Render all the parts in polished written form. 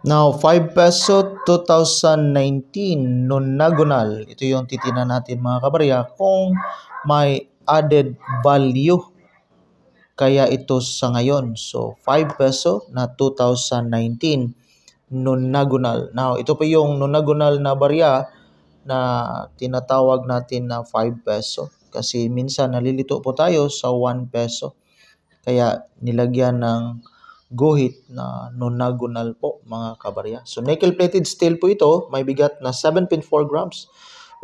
Now, 5 peso 2019 nonagonal. Ito yung titinan natin mga kabarya kung may added value kaya ito sa ngayon. So, 5 peso na 2019 nonagonal. Now, ito pa yung nonagonal na barya na tinatawag natin na 5 peso. Kasi minsan nalilito po tayo sa 1 peso. Kaya nilagyan ng guhit na nonagonal po mga kabarya. So nickel plated steel po ito, may bigat na 7.4 grams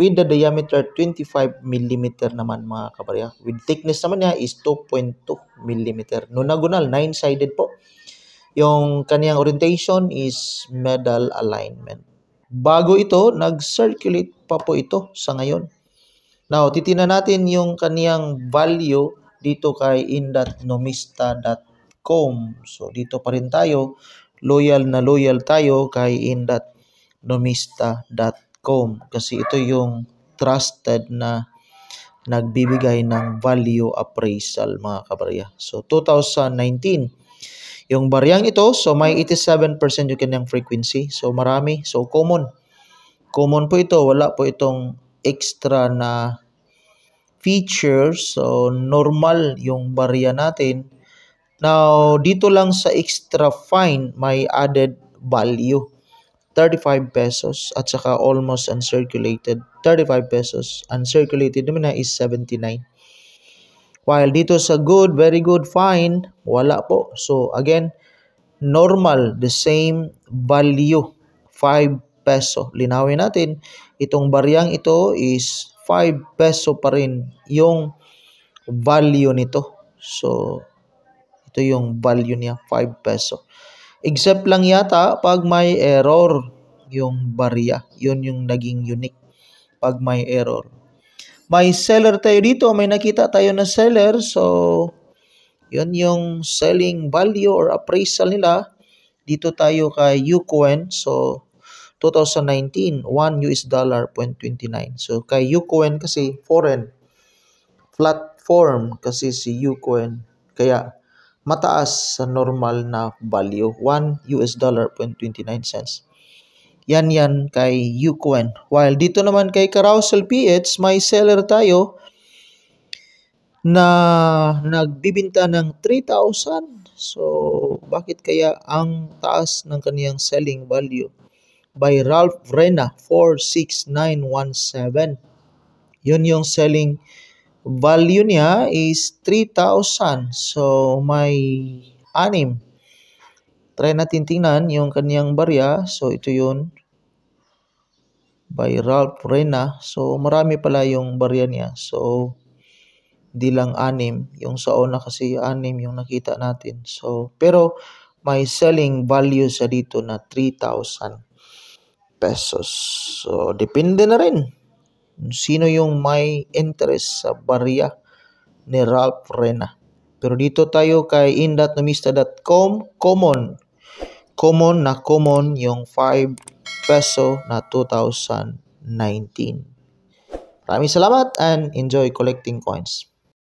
with the diameter 25 mm naman mga kabarya. With thickness naman niya is 2.2 mm. Nonagonal, 9-sided po. Yung kaniyang orientation is medal alignment. Bago ito, nag-circulate pa po ito sa ngayon. Now, titingnan natin yung kaniyang value dito kay in.nomista.com. So, dito pa rin tayo. Loyal na loyal tayo kay in.nomista.com kasi ito yung trusted na nagbibigay ng value appraisal mga kabarya. So, 2019. Yung baryang ito, so may 87% yung kanyang frequency. So, marami. So, common. Common po ito. Wala po itong extra na features. So, normal yung barya natin. Now, dito lang sa extra fine, may added value. 35 pesos at saka almost uncirculated. 35 pesos. Uncirculated naman na is 79. While dito sa good, very good, fine, wala po. So, again, normal, the same value. 5 peso. Linawin natin, itong baryang ito is 5 peso pa rin yung value nito. So, ito yung value niya, 5 peso. Except lang yata pag may error yung barya. Yun yung naging unique pag may error. May seller tayo dito. May nakita tayo na seller. So, yun yung selling value or appraisal nila. Dito tayo kay Ucoin. So, 2019, $1.29. So, kay Ucoin kasi foreign platform kasi si Ucoin. Kaya, mataas sa normal na value. $1.29. Yan kay Ucoin. While dito naman kay Carousel PH, may seller tayo na nagbibinta ng 3,000. So, bakit kaya ang taas ng kaniyang selling value? By Ralph Rena, 46917. Yun yung selling value niya is 3,000. So, may 6. Try natin tingnan yung kaniyang barya. So, ito yun. By Ralph Rena. So, marami pala yung barya niya. So, di lang 6. Yung sa una kasi 6 yung nakita natin. So, pero may selling value sa dito na 3,000 pesos. So, depende na rin. Sino yung may interest sa barya ni Ralph Rena. Pero dito tayo kay in.nomista.com, common yung 5 peso na 2019. Maraming salamat and enjoy collecting coins.